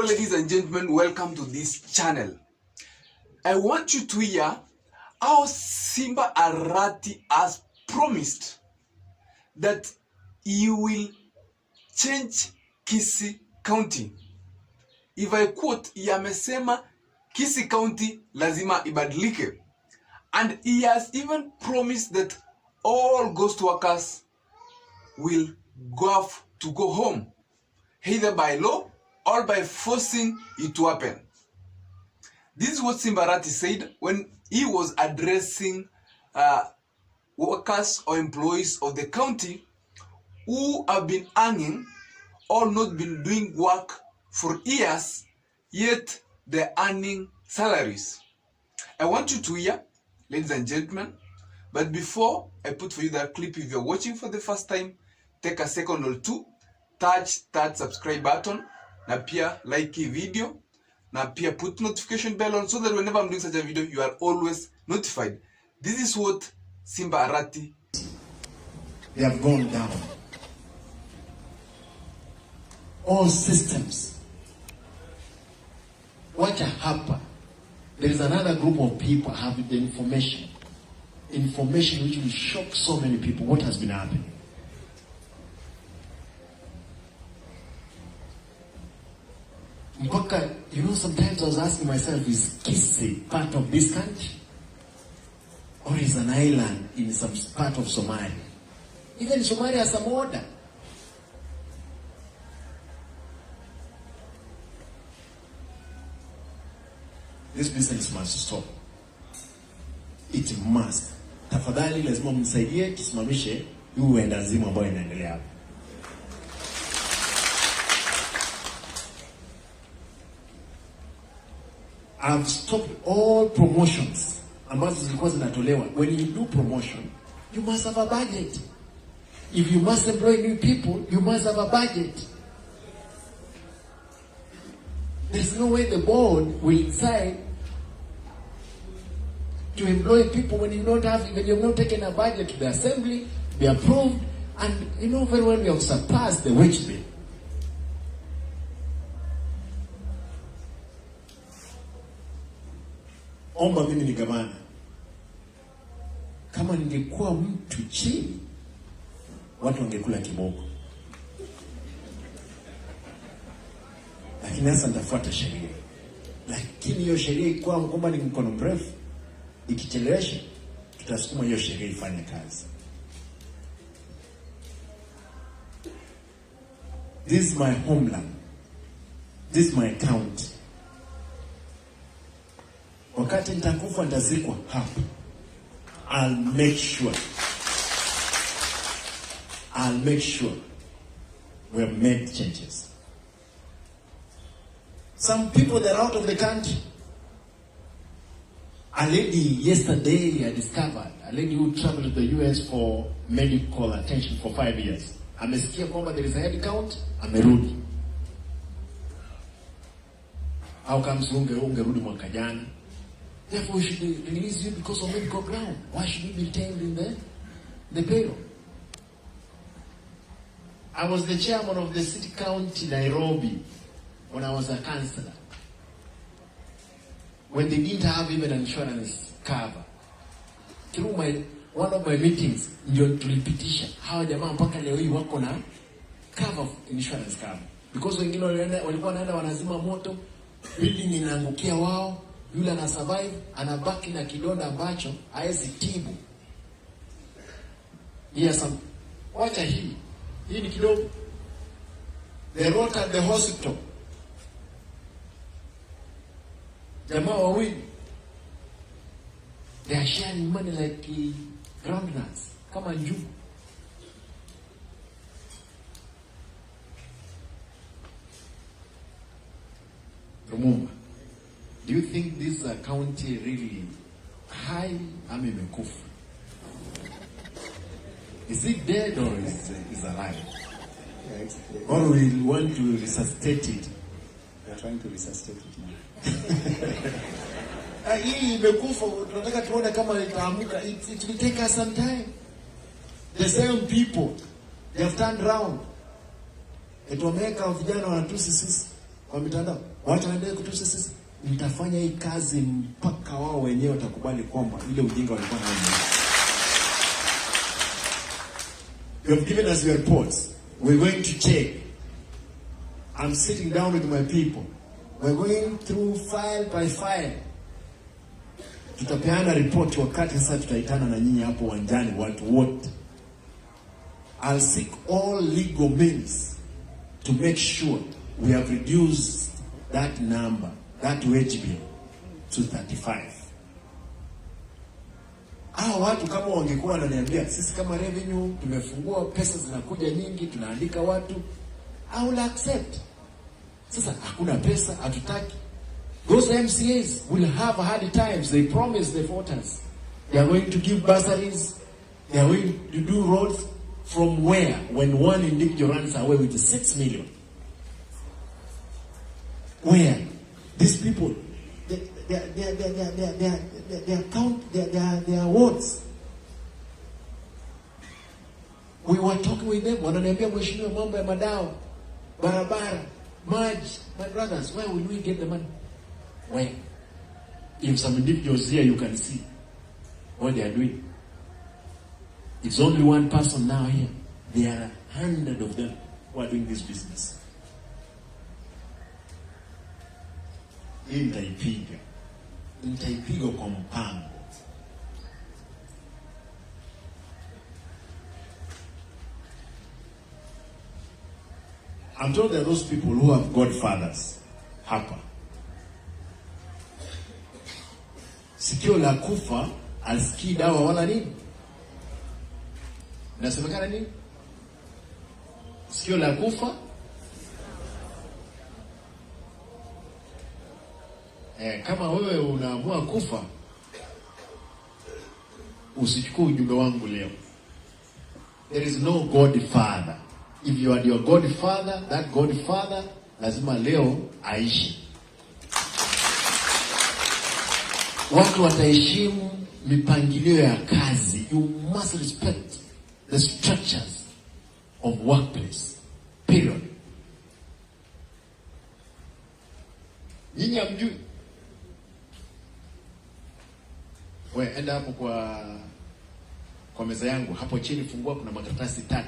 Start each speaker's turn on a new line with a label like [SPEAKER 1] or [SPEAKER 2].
[SPEAKER 1] Hello ladies and gentlemen, welcome to this channel. I want you to hear how Simba Arati has promised that he will change Kisii County. If I quote, amesema Kisii County lazima ibadilike. And he has even promised that all ghost workers will have to go home, either by law or by forcing it to happen. This is what Simba Arati said when he was addressing workers or employees of the county who have been hanging or not been doing work for years, yet they're earning salaries. I want you to hear, ladies and gentlemen, but before I put for you that clip, if you're watching for the first time, take a second or two, touch that subscribe button, na pia like hii video, na pia put notification bell on so that whenever I'm doing such a video, you are always notified. This is what Simba Arati.
[SPEAKER 2] They have gone down. All systems. What happened? There is another group of people having the information which will shock so many people. What has been happening? Sometimes I was asking myself, is Kisii part of this country? Or is an island in some part of Somalia? Even Somalia has some order. This business must stop. It must. Tafadhali lazima msaidie tusimamishe huu lazima ambayo inaendelea hapa. I've stopped all promotions ambazo zilikuwa zinatolewa. When you do promotion, you must have a budget. If you must employ new people, you must have a budget. There's no way the board will decide to employ people when you don't have, when you've not taken a budget to the assembly, be approved, and you know very well you have surpassed the wage bill. Omba mimi ni gavana. Kama ningekuwa mtu chini, watu wangekula kiboko. Lakini sasa nitafuata sheria. Lakini hiyo sheria ikuwa kwamba ni mkono mrefu, ikichelewesha, tutasukuma hiyo sheria ifanye kazi. This is my homeland. This is my county. Wakati nitakufa nitazikwa hapa. I'll make sure we have made changes. Some people that are out of the country. A lady yesterday I discovered, a lady who traveled to the US for medical attention for 5 years. Amesikia kwamba there is a head count, amerudi. How comes ungerudi mwaka jana? Therefore, we should release you because of medical ground. Why should you be retained in the payroll? I was the chairman of the city county Nairobi when I was a councillor. When they didn't have even an insurance cover. Through one of my meetings, ndio tulipitisha hawa jamaa mpaka leo hii wako na cover, insurance cover. Because wengine walikuwa wanaenda wanazima moto, building inaangukia wao. Yule ana survive, anabaki na kidonda ambacho haezi tibu. Yes, wacha hii ni kidogo. They wrote at the hospital. Jamaa wawili, they are sharing money like groundnuts, kama njugu. Remember, do you think this county really high? Imekufa. Is it dead or is alive? Yeah, or we want to resuscitate it?
[SPEAKER 3] We are trying to resuscitate it now.
[SPEAKER 2] Hii imekufa, tunataka tuone kama itaamuka. It will take us some time. The same people, they have turned round. Eti wameweka vijana wanatusi sisi. kwa mitandao, watu waendelee kutusi sisi. Nitafanya hii kazi mpaka wao wenyewe watakubali kwamba ile ujinga walikuwa nao. You have given us your reports. We're going to check. I'm sitting down with my people. We're going through file by file. Tutapeana report wakati sasa tutaitana na nyinyi hapo uwanjani watu wote. I'll seek all legal means to make sure we have reduced that number, that wage bill to 35. Watu kama wangekuwa wananiambia sisi kama revenue tumefungua, pesa zinakuja nyingi, tunaandika watu, I will accept. Sasa hakuna pesa, hatutaki. Those MCAs will have hard times. They promised the voters they are going to give bursaries, they are going to do roads. From where? When one individual runs away with 6 million. Where? These people, their words. We were talking with them. Wananiambia mheshimiwa, mambo ya madawa, barabara, maji. My brothers, where will we get the money? Where? If some individuals here, you can see what they are doing. It's only one person now here. There are 100 of them who are doing this business. Hii nitaipiga kwa mpango. I'm told there are those people who have godfathers hapa. Sikio la kufa alisikii dawa wala nini? Nasemekana nini? Sikio la kufa kama wewe unaamua kufa, usichukue ujumbe wangu leo. There is no godfather. If you are your godfather, that godfather lazima leo aishi. Watu wataheshimu mipangilio ya kazi. You must respect the structures of workplace. Period. Nyinyi hamjui. Wewe enda hapo kwa meza yangu hapo chini, fungua, kuna makaratasi 3.